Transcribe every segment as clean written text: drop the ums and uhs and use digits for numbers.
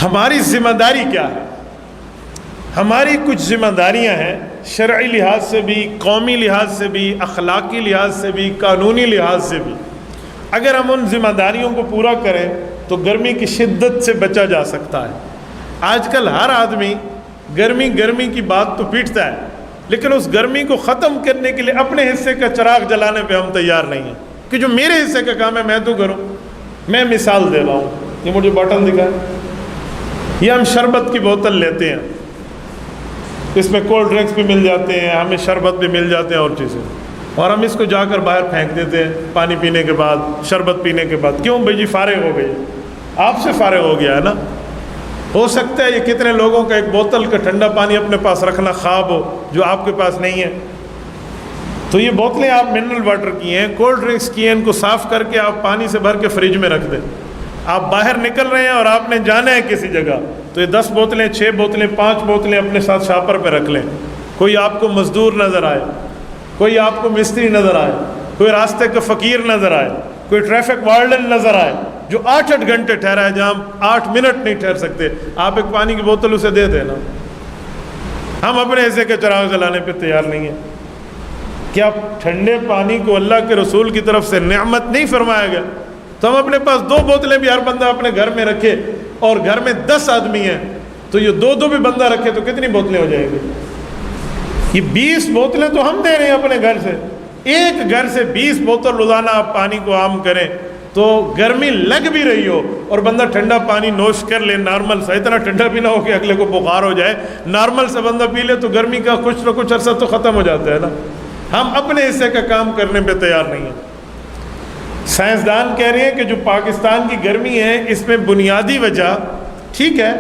ہماری ذمہ داری کیا ہے؟ ہماری کچھ ذمہ داریاں ہیں، شرعی لحاظ سے بھی، قومی لحاظ سے بھی، اخلاقی لحاظ سے بھی، قانونی لحاظ سے بھی۔ اگر ہم ان ذمہ داریوں کو پورا کریں تو گرمی کی شدت سے بچا جا سکتا ہے۔ آج کل ہر آدمی گرمی کی بات تو پیٹتا ہے، لیکن اس گرمی کو ختم کرنے کے لیے اپنے حصے کا چراغ جلانے پہ ہم تیار نہیں ہیں کہ جو میرے حصے کا کام ہے میں تو کروں۔ میں مثال دے رہا ہوں، یہ مجھے بوتل دکھائیں، یہ ہم شربت کی بوتل لیتے ہیں، اس میں کولڈ ڈرنکس بھی مل جاتے ہیں، ہمیں شربت بھی مل جاتے ہیں اور چیزیں، اور ہم اس کو جا کر باہر پھینک دیتے ہیں پانی پینے کے بعد، شربت پینے کے بعد۔ کیوں بھائی جی؟ فارغ ہو گئی، آپ سے فارغ ہو گیا ہے نا۔ ہو سکتا ہے یہ کتنے لوگوں کا ایک بوتل کا ٹھنڈا پانی اپنے پاس رکھنا خواب ہو جو آپ کے پاس نہیں ہے۔ تو یہ بوتلیں آپ منرل واٹر کی ہیں، کولڈ ڈرنکس کی ہیں، ان کو صاف کر کے آپ پانی سے بھر کے فریج میں رکھ دیں۔ آپ باہر نکل رہے ہیں اور آپ نے جانا ہے کسی جگہ، تو یہ 10 بوتلیں، 6 بوتلیں، 5 بوتلیں اپنے ساتھ شاپر پہ رکھ لیں۔ کوئی آپ کو مزدور نظر آئے، کوئی آپ کو مستری نظر آئے، کوئی راستے کا فقیر نظر آئے، کوئی ٹریفک وارڈن نظر آئے جو 8 گھنٹے ٹھہرا ہے جہاں ہم 8 منٹ نہیں ٹھہر سکتے، آپ ایک پانی کی بوتل اسے دے دینا۔ ہم اپنے حصے کے چراغ جلانے پہ تیار نہیں ہیں۔ کیا ٹھنڈے پانی کو اللہ کے رسول کی طرف سے نعمت نہیں فرمایا گیا؟ تو ہم اپنے پاس 2 بوتلیں بھی ہر بندہ اپنے گھر میں رکھے، اور گھر میں 10 آدمی ہیں تو یہ 2 بھی بندہ رکھے تو کتنی بوتلیں ہو جائیں گی؟ یہ 20 بوتلیں تو ہم دے رہے ہیں اپنے گھر سے۔ ایک گھر سے 20 بوتل روزانہ آپ پانی کو عام کریں تو گرمی لگ بھی رہی ہو اور بندہ ٹھنڈا پانی نوش کر لے نارمل سا، اتنا ٹھنڈا بھی نہ ہو کہ اگلے کو بخار ہو جائے، نارمل سے بندہ پی لے تو گرمی کا کچھ نہ کچھ عرصہ تو ختم ہو جاتا ہے نا۔ ہم اپنے حصے کا کام کرنے پہ تیار نہیں ہیں۔ سائنسدان کہہ رہے ہیں کہ جو پاکستان کی گرمی ہے اس میں بنیادی وجہ، ٹھیک ہے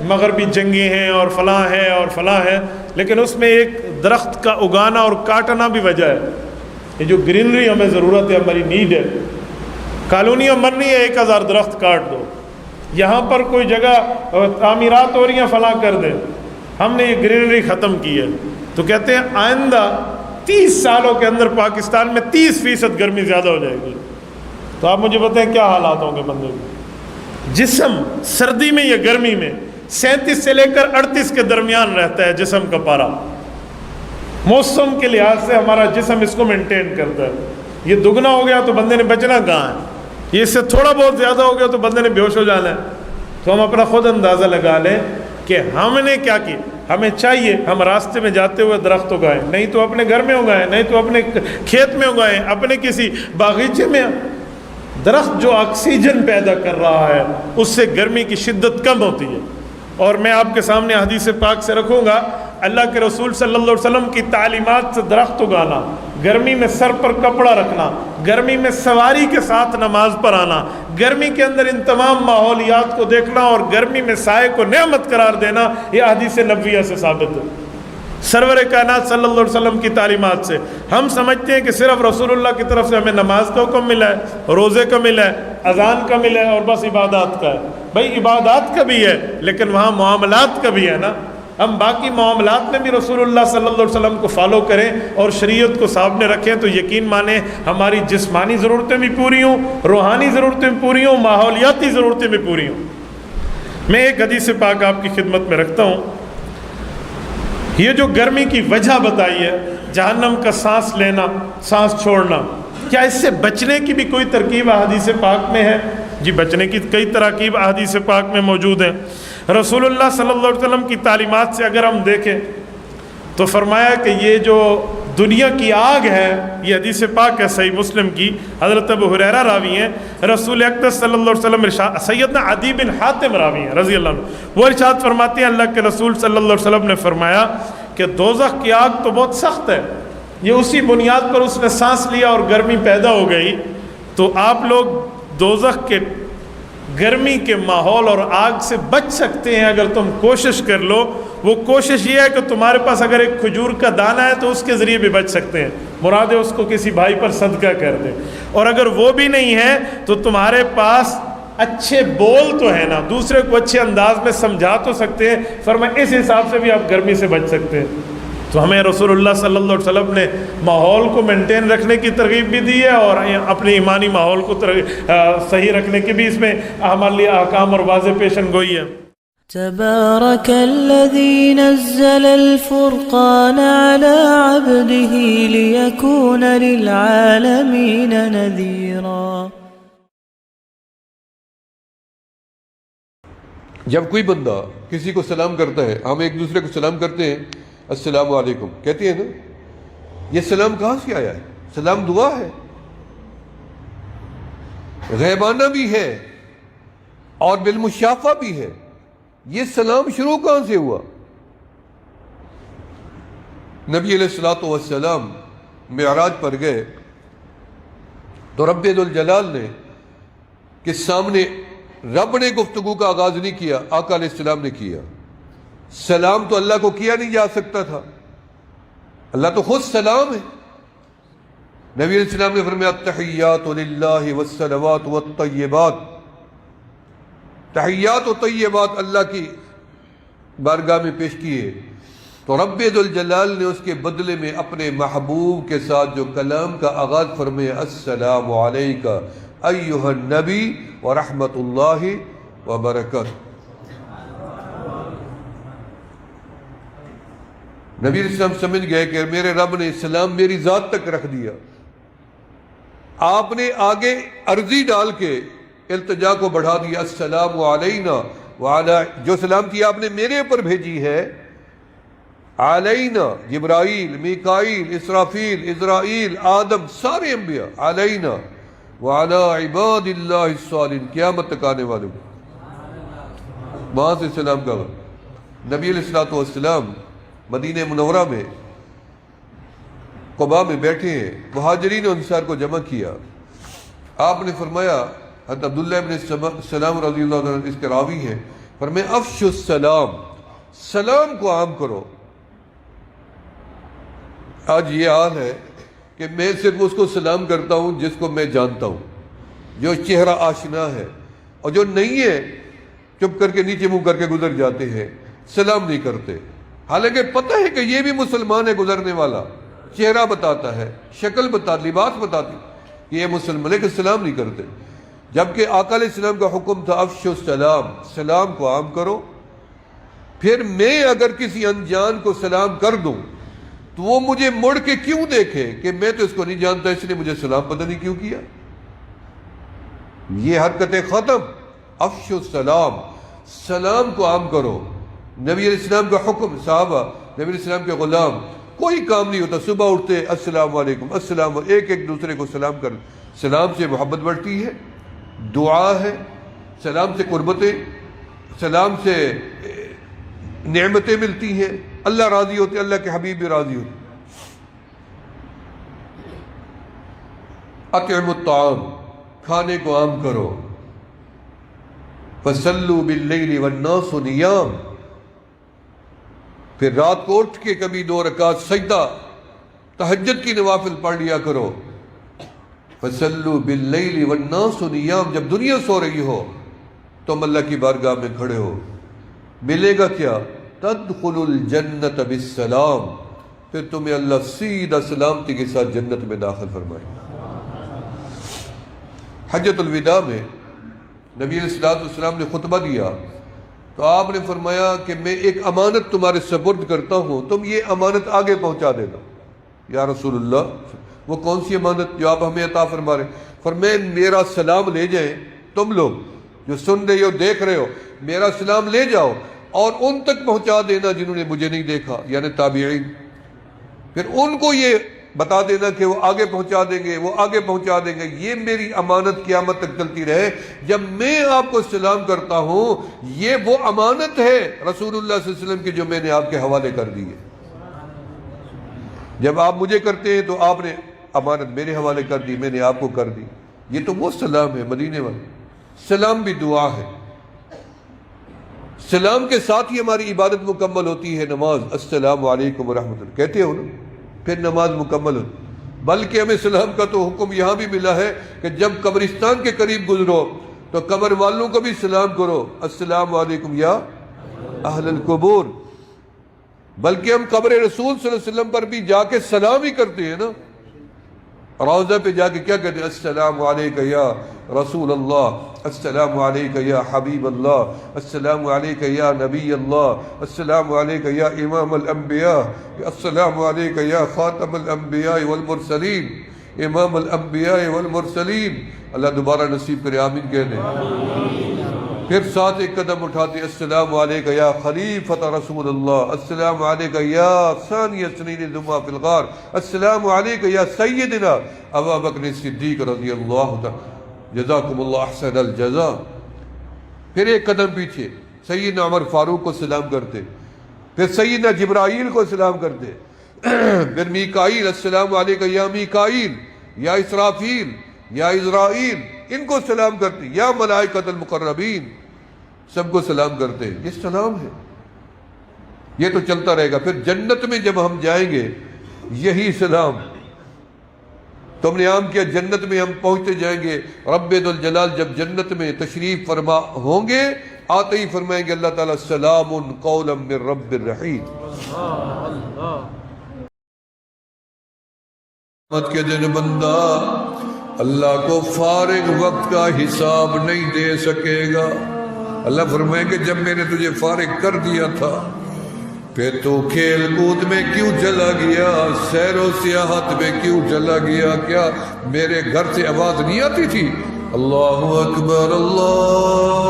مغربی جنگیں ہیں اور فلاں ہے اور فلاں ہے، لیکن اس میں ایک درخت کا اگانا اور کاٹنا بھی وجہ ہے۔ یہ جو گرینری ہمیں ضرورت ہے، ہماری نیڈ ہے، کالونیاں مرنی ہے 1000 درخت کاٹ دو، یہاں پر کوئی جگہ تعمیرات ہو رہی ہیں فلاں کر دیں، ہم نے یہ گرینری ختم کی ہے۔ تو کہتے ہیں آئندہ 30 سالوں کے اندر پاکستان میں 30% گرمی زیادہ ہو جائے گی۔ تو آپ مجھے بتائیں کیا حالات ہوں گے بندے کے؟ جسم سردی میں یا گرمی میں 37 سے لے کر 38 کے درمیان رہتا ہے جسم کا پارا، موسم کے لحاظ سے ہمارا جسم اس کو مینٹین کرتا ہے۔ یہ دگنا ہو گیا تو بندے نے بچنا کہاں ہے؟ یہ اس سے تھوڑا بہت زیادہ ہو گیا تو بندے نے بے ہوش ہو جانا ہے۔ تو ہم اپنا خود اندازہ لگا لیں کہ ہم نے کیا کی۔ ہمیں چاہیے ہم راستے میں جاتے ہوئے درخت اگائیں، نہیں تو اپنے گھر میں اگائیں، نہیں تو اپنے کھیت میں اگائیں، اپنے کسی باغیچے میں۔ درخت جو آکسیجن پیدا کر رہا ہے اس سے گرمی کی شدت کم ہوتی ہے۔ اور میں آپ کے سامنے حدیث پاک سے رکھوں گا، اللہ کے رسول صلی اللہ علیہ وسلم کی تعلیمات سے درخت اگانا، گرمی میں سر پر کپڑا رکھنا، گرمی میں سواری کے ساتھ نماز پر آنا، گرمی کے اندر ان تمام ماحولیات کو دیکھنا اور گرمی میں سائے کو نعمت قرار دینا، یہ حدیث نبویہ سے ثابت ہے، سرور کائنات صلی اللہ علیہ وسلم کی تعلیمات سے۔ ہم سمجھتے ہیں کہ صرف رسول اللہ کی طرف سے ہمیں نماز کا حکم ملا ہے، روزے کا ملا ہے، اذان کا ملا ہے اور بس عبادات کا ہے۔ بھائی عبادات کا بھی ہے لیکن وہاں معاملات کا بھی ہے نا۔ ہم باقی معاملات میں بھی رسول اللہ صلی اللہ علیہ وسلم کو فالو کریں اور شریعت کو سامنے رکھیں تو یقین مانیں ہماری جسمانی ضرورتیں بھی پوری ہوں، روحانی ضرورتیں بھی پوری ہوں، ماحولیاتی ضرورتیں بھی پوری ہوں۔ میں ایک حدیث پاک آپ کی خدمت میں رکھتا ہوں۔ یہ جو گرمی کی وجہ بتائی ہے، جہنم کا سانس لینا، سانس چھوڑنا، کیا اس سے بچنے کی بھی کوئی ترکیب احادیث پاک میں ہے؟ جی بچنے کی کئی تراکیب احادیث پاک میں موجود ہیں۔ رسول اللہ صلی اللہ علیہ وسلم کی تعلیمات سے اگر ہم دیکھیں تو فرمایا کہ یہ جو دنیا کی آگ ہے، یہ حدیث پاک ہے صحیح مسلم کی، حضرت ابو ہریرہ راوی ہیں، رسول اقدس صلی اللہ علیہ وسلم ارشاد، سیدنا عدی بن حاتم راوی ہیں رضی اللہ عنہ، وہ ارشاد فرماتے ہیں اللہ کے رسول صلی اللہ علیہ وسلم نے فرمایا کہ دوزخ کی آگ تو بہت سخت ہے، یہ اسی بنیاد پر اس نے سانس لیا اور گرمی پیدا ہو گئی، تو آپ لوگ دوزخ کے گرمی کے ماحول اور آگ سے بچ سکتے ہیں اگر تم کوشش کر لو۔ وہ کوشش یہ ہے کہ تمہارے پاس اگر ایک کھجور کا دانہ ہے تو اس کے ذریعے بھی بچ سکتے ہیں، مراد ہے اس کو کسی بھائی پر صدقہ کر دیں، اور اگر وہ بھی نہیں ہے تو تمہارے پاس اچھے بول تو ہے نا، دوسرے کو اچھے انداز میں سمجھا تو سکتے ہیں، فرمایا اس حساب سے بھی آپ گرمی سے بچ سکتے ہیں۔ تو ہمیں رسول اللہ صلی اللہ علیہ وسلم نے ماحول کو مینٹین رکھنے کی ترغیب بھی دی ہے اور اپنے ایمانی ماحول کو صحیح رکھنے کی بھی اس میں ہمارے لیے احکام اور واضح پیشن گوئی ہے۔ تبارك الذي نزل الفرقان على عبده ليكون للعالمين نذيرا۔ جب کوئی بندہ کسی کو سلام کرتا ہے، ہم ایک دوسرے کو سلام کرتے ہیں، السلام علیکم کہتے ہیں نا، یہ سلام کہاں سے آیا ہے؟ سلام دعا ہے، غیبانہ بھی ہے اور بالمشافہ بھی ہے۔ یہ سلام شروع کہاں سے ہوا؟ نبی علیہ الصلوۃ والسلام معراج پر گئے تو رب ذوالجلال نے کہ سامنے رب نے گفتگو کا آغاز نہیں کیا، آقا علیہ السلام نے کیا۔ سلام تو اللہ کو کیا نہیں جا سکتا تھا، اللہ تو خود سلام ہے۔ نبی علیہ السلام نے فرمایا التحیات للہ والصلوات والطیبات، تحیات و طیبات اللہ کی بارگاہ میں پیش کیے تو رب ذوالجلال نے اس کے بدلے میں اپنے محبوب کے ساتھ جو کلام کا آغاز فرمایا السلام علیکہ ایھا النبی ورحمۃ اللہ وبرکاتہ۔ نبی علیہ السلام سمجھ گئے کہ میرے رب نے سلام میری ذات تک رکھ دیا۔ آپ نے آگے عرضی ڈال کے التجا کو بڑھا دیا السلام علینا وعلی، جو سلام کی آپ نے میرے اوپر بھیجی ہے، علینا جبرائیل، میکائیل، اسرافیل، عزرائیل، آدم، سارے انبیاء، علینا وعلی عباد اللہ الصالحین، قیامت تک آنے والوں، وہاں سے سلام کا نبی علیہ الصلوۃ والسلام مدینہ منورہ میں قباء میں بیٹھے ہیں، مہاجرین و انصار کو جمع کیا۔ آپ نے فرمایا، حضرت عبداللہ ابن سلام رضی اللہ عنہ اس کے راوی ہیں، فرمایا افشو السلام، سلام کو عام کرو۔ آج یہ حال ہے کہ میں صرف اس کو سلام کرتا ہوں جس کو میں جانتا ہوں، جو چہرہ آشنا ہے، اور جو نہیں ہے چپ کر کے نیچے منہ کر کے گزر جاتے ہیں، سلام نہیں کرتے، حالانکہ پتہ ہے کہ یہ بھی مسلمان ہے، گزرنے والا چہرہ بتاتا ہے، شکل بتاتی، لباس بتاتی کہ یہ مسلمان، لیکن سلام نہیں کرتے۔ جبکہ آقا علیہ السلام کا حکم تھا افشو السلام، سلام کو عام کرو۔ پھر میں اگر کسی انجان کو سلام کر دوں تو وہ مجھے مڑ کے کیوں دیکھے کہ میں تو اس کو نہیں جانتا، اس نے مجھے سلام پتہ نہیں کیوں کیا۔ یہ حرکتیں ختم، افشو السلام، سلام کو عام کرو۔ نبی علیہ السلام کا حکم، صحابہ نبی علیہ السلام کے غلام، کوئی کام نہیں ہوتا، صبح اٹھتے السلام علیکم، السلام، ایک دوسرے کو سلام کر، سلام سے محبت بڑھتی ہے، دعا ہے، سلام سے قربتیں، سلام سے نعمتیں ملتی ہیں، اللہ راضی ہوتے، اللہ کے حبیب بھی راضی ہوتے۔ اطعموا الطعام، کھانے کو عام کرو۔ فصلوا باللیل والناس نیام، پھر رات کو اٹھ کے کبھی 2 رکعت سجدہ تہجد کی نوافل پڑھ لیا کرو۔ فصلوا باللیل والناس نیام، جب دنیا سو رہی ہو تم اللہ کی بارگاہ میں کھڑے ہو، ملے گا کیا؟ تدخل الجنت بالسلام، پھر تمہیں اللہ سیدھا سلامتی کے ساتھ جنت میں داخل فرمائے۔ حجۃ الوداع میں نبی علیہ السلام نے خطبہ دیا تو آپ نے فرمایا کہ میں ایک امانت تمہارے سپرد کرتا ہوں، تم یہ امانت آگے پہنچا دینا۔ یا رسول اللہ، وہ کون سی امانت جو آپ ہمیں عطا فرما رہے؟ فرمایا میرا سلام لے جائیں، تم لوگ جو سن رہے ہو، دیکھ رہے ہو، میرا سلام لے جاؤ اور ان تک پہنچا دینا جنہوں نے مجھے نہیں دیکھا، یعنی تابعین، پھر ان کو یہ بتا دینا کہ وہ آگے پہنچا دیں گے، وہ آگے پہنچا دیں گے۔ یہ میری امانت قیامت تک چلتی رہے۔ جب میں آپ کو سلام کرتا ہوں، یہ وہ امانت ہے رسول اللہ صلی اللہ علیہ وسلم کی جو میں نے آپ کے حوالے کر دی ہے۔ جب آپ مجھے کرتے ہیں تو آپ نے امانت میرے حوالے کر دی، میں نے آپ کو کر دی۔ یہ تو وہ سلام ہے مدینے والے۔ سلام بھی دعا ہے، سلام کے ساتھ ہی ہماری عبادت مکمل ہوتی ہے۔ نماز السلام علیکم ورحمۃ اللہ کہتے ہو نا، پھر نماز مکمل ہوتی۔ بلکہ ہمیں سلام کا تو حکم یہاں بھی ملا ہے کہ جب قبرستان کے قریب گزرو تو قبر والوں کو بھی سلام کرو، السلام علیکم یا اہل القبور۔ بلکہ ہم قبر رسول صلی اللہ علیہ وسلم پر بھی جا کے سلام ہی کرتے ہیں نا، روضہ پہ جا کے کیا کہتے ہیں؟ السلام علیکہ یا رسول اللہ، السلام علیکہ یا حبیب اللہ، السلام علیکہ یا نبی اللہ، السلام علیکہ یا امام الانبیاء، السلام علیکہ یا خاتم الانبیاء والمرسلین، امام الانبیاء والمرسلین۔ اللہ دوبارہ نصیب کرے، آمین کہنے۔ پھر ساتھ ایک قدم اٹھاتے، السلام علیکہ یا خلیفۃ رسول اللہ، السلام علیکہ یا ثانی اثنین ذما فی الغار، السلام علیکہ یا سیدنا ابا بکر صدیق رضی اللہ تعالی، جزاکم اللہ احسن الجزا۔ پھر ایک قدم پیچھے سیدنا عمر فاروق کو سلام کرتے، پھر سیدنا جبرائیل کو سلام کرتے، پھر میکائیل، السلام علیکہ یا میکائیل یا اسرافیل یا عزرائیل، ان کو سلام کرتے، یا ملائکۃ المقربین، سب کو سلام کرتے۔ یہ سلام ہے، یہ تو چلتا رہے گا۔ پھر جنت میں جب ہم جائیں گے یہی سلام تم نے عام کیا، جنت میں ہم پہنچتے جائیں گے، رب ذوالجلال جب جنت میں تشریف فرما ہوں گے، آتے ہی فرمائیں گے اللہ تعالیٰ سلام قولا من رب الرحیم۔ قیامت کے دن بندہ اللہ کو فارغ وقت کا حساب نہیں دے سکے گا۔ اللہ فرمائیں کہ جب میں نے تجھے فارغ کر دیا تھا پھر تو کھیل کود میں کیوں چلا گیا، سیر و سیاحت میں کیوں چلا گیا؟ کیا میرے گھر سے آواز نہیں آتی تھی اللہ اکبر اللہ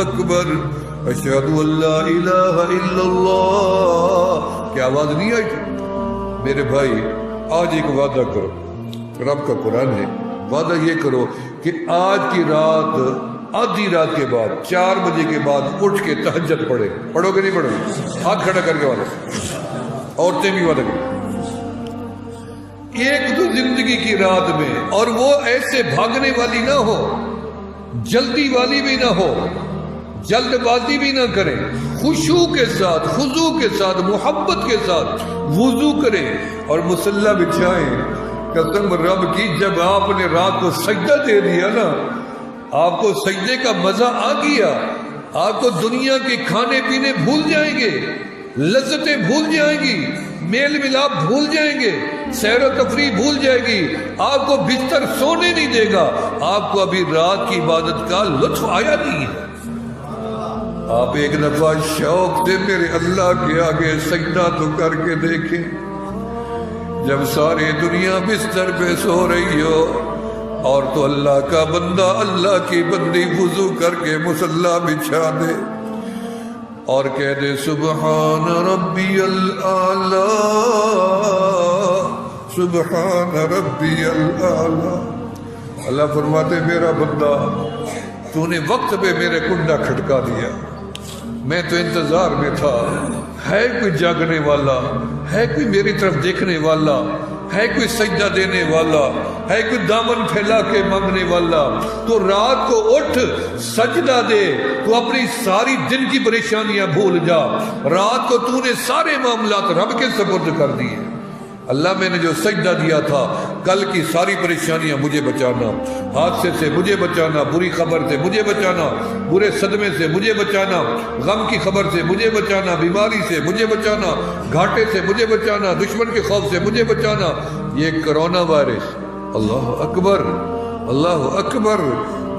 اکبر اشہد ان لا الہ الا اللہ؟ کیا آواز نہیں آئی تھی؟ میرے بھائی آج ایک وعدہ کرو، رب کا قرآن ہے، وعدہ یہ کرو کہ آج کی رات آدھی رات کے بعد 4 بجے کے بعد اٹھ کے تہجد پڑھے۔ پڑھو گے نہیں پڑھو گے؟ ہاتھ کھڑا کر کے وعدہ، عورتیں بھی وعدہ کریں ایک تو زندگی کی رات میں، اور وہ ایسے بھاگنے والی نہ ہو، جلدی والی بھی نہ ہو، جلد بازی بھی نہ کریں، خشوع کے ساتھ، خضوع کے ساتھ، محبت کے ساتھ وضو کریں اور مصلی بچھائیں۔ قسم رب کی جب آپ نے رات کو سجدہ دے دیا نا، آپ کو سجدے کا مزہ آ گیا، آپ کو دنیا کے کھانے پینے بھول جائیں گے، لذتیں بھول جائیں گی، میل ملاپ بھول جائیں گے، سیر و تفریح بھول جائے گی، آپ کو بستر سونے نہیں دے گا، آپ کو ابھی رات کی عبادت کا لطف آیا نہیں ہے۔ آپ ایک دفعہ شوق سے میرے اللہ کے آگے سجدہ تو کر کے دیکھیں، جب ساری دنیا بستر پہ سو رہی ہو اور تو اللہ کا بندہ، اللہ کی بندی وضو کر کے مصلی بچھا دے اور کہہ دے سبحان ربی الاعلی، سبحان ربی الاعلی۔ اللہ فرماتے میرا بندہ تو نے وقت پہ میرے کنڈا کھٹکا دیا، میں تو انتظار میں تھا، ہے کوئی جاگنے والا، ہے کوئی میری طرف دیکھنے والا، ہے کوئی سجدہ دینے والا، ہے کوئی دامن پھیلا کے مانگنے والا؟ تو رات کو اٹھ سجدہ دے، تو اپنی ساری دن کی پریشانیاں بھول جا، رات کو تو نے سارے معاملات رب کے سپرد کر دیے۔ اللہ میں نے جو سجدہ دیا تھا، کل کی ساری پریشانیاں مجھے بچانا، حادثے سے مجھے بچانا، بری خبر سے مجھے بچانا، برے صدمے سے مجھے بچانا، غم کی خبر سے مجھے بچانا، بیماری سے مجھے بچانا، گھاٹے سے مجھے بچانا، دشمن کے خوف سے مجھے بچانا۔ یہ کرونا وائرس، اللہ اکبر اللہ اکبر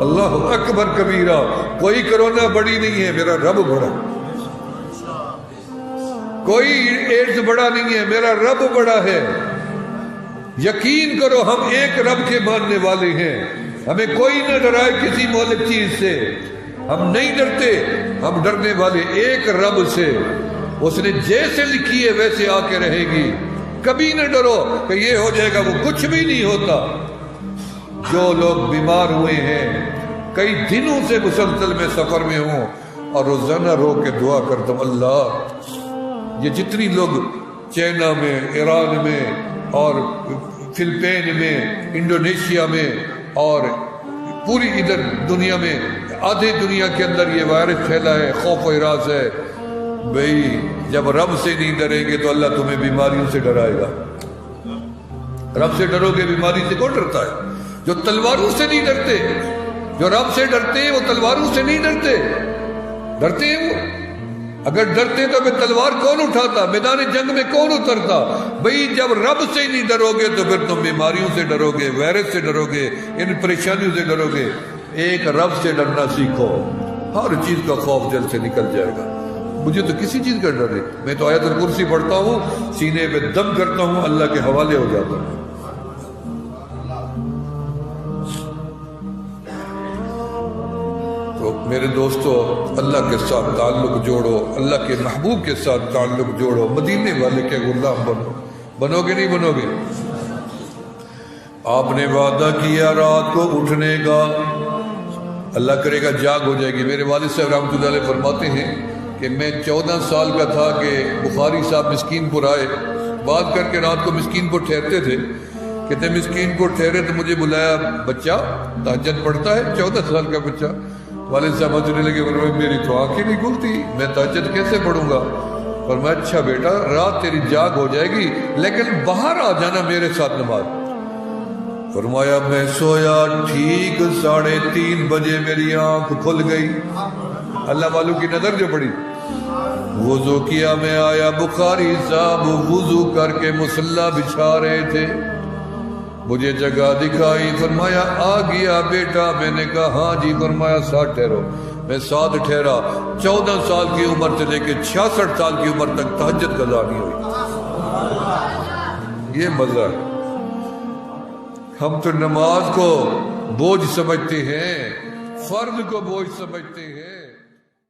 اللہ اکبر کبیرہ، کوئی کرونا بڑی نہیں ہے، میرا رب بڑا، کوئی ایڈز بڑا نہیں ہے، میرا رب بڑا ہے۔ یقین کرو ہم ایک رب کے ماننے والے ہیں، ہمیں کوئی نہ ڈرائے کسی مہلک چیز سے، ہم نہیں ڈرتے، ہم ڈرنے والے ایک رب سے، اس نے جیسے لکھی ہے ویسے آ کے رہے گی۔ کبھی نہ ڈرو کہ یہ ہو جائے گا، وہ کچھ بھی نہیں ہوتا۔ جو لوگ بیمار ہوئے ہیں، کئی دنوں سے مسلسل میں سفر میں ہوں اور روزانہ رو کے دعا کرتا ہوں، اللہ یہ جتنی لوگ چائنا میں، ایران میں اور فلپین میں، انڈونیشیا میں اور پوری ادھر دنیا میں، آدھے دنیا کے اندر یہ وائرس پھیلا ہے، خوف و ہراس ہے۔ بھئی جب رب سے نہیں ڈریں گے تو اللہ تمہیں بیماریوں سے ڈرائے گا۔ رب سے ڈرو گے، بیماری سے کون ڈرتا ہے؟ جو تلواروں سے نہیں ڈرتے، جو رب سے ڈرتے ہیں وہ تلواروں سے نہیں ڈرتے، ڈرتے ہیں وہ اگر ڈرتے تو پھر تلوار کون اٹھاتا، میدان جنگ میں کون اترتا؟ بھئی جب رب سے ہی نہیں ڈرو گے تو پھر تم بیماریوں سے ڈرو گے، وائرس سے ڈرو گے، ان پریشانیوں سے ڈرو گے۔ ایک رب سے ڈرنا سیکھو، ہر چیز کا خوف دل سے نکل جائے گا۔ مجھے تو کسی چیز کا ڈر نہیں، میں تو آیت الکرسی پڑھتا ہوں، سینے پہ دم کرتا ہوں، اللہ کے حوالے ہو جاتا ہوں۔ تو میرے دوستو، اللہ کے ساتھ تعلق جوڑو، اللہ کے محبوب کے ساتھ تعلق جوڑو، مدینے والے کے غلام بنو۔ بنو گے نہیں بنو گے؟ آپ نے وعدہ کیا رات کو اٹھنے کا، اللہ کرے گا جاگ ہو جائے گی۔ میرے والد صاحب رحمۃ اللہ علیہ فرماتے ہیں کہ میں 14 سال کا تھا کہ بخاری صاحب مسکین پور آئے، بات کر کے رات کو مسکین پور ٹھہرتے تھے، کہتے مسکین پور ٹھہرے تو مجھے بلایا، بچہ تہجد پڑھتا ہے؟ 14 سال کا بچہ۔ والد صاحب ہنسنے لگے، میری تو آنکھیں نہیں کھلتی، میں تہجد کیسے پڑھوں گا؟ فرمایا اچھا بیٹا، رات تیری جاگ ہو جائے گی لیکن باہر آ جانا میرے ساتھ نماز۔ فرمایا میں سویا، ٹھیک 3:30 بجے میری آنکھ کھل گئی، اللہ والوں کی نظر جو پڑی۔ وضو کیا، میں آیا، بخاری صاحب وضو کر کے مصلی بچھا رہے تھے، مجھے جگہ دکھائی، فرمایا آ گیا بیٹا؟ میں نے کہا ہاں جی۔ فرمایا ساتھ ٹھہرو، میں ساتھ ٹھہرا۔ 14 سال کی عمر سے لے کے 66 سال کی عمر تک تہجد قضا نہیں ہوئی۔ یہ مزہ ہے۔ ہم تو نماز کو بوجھ سمجھتے ہیں، فرض کو بوجھ سمجھتے ہیں۔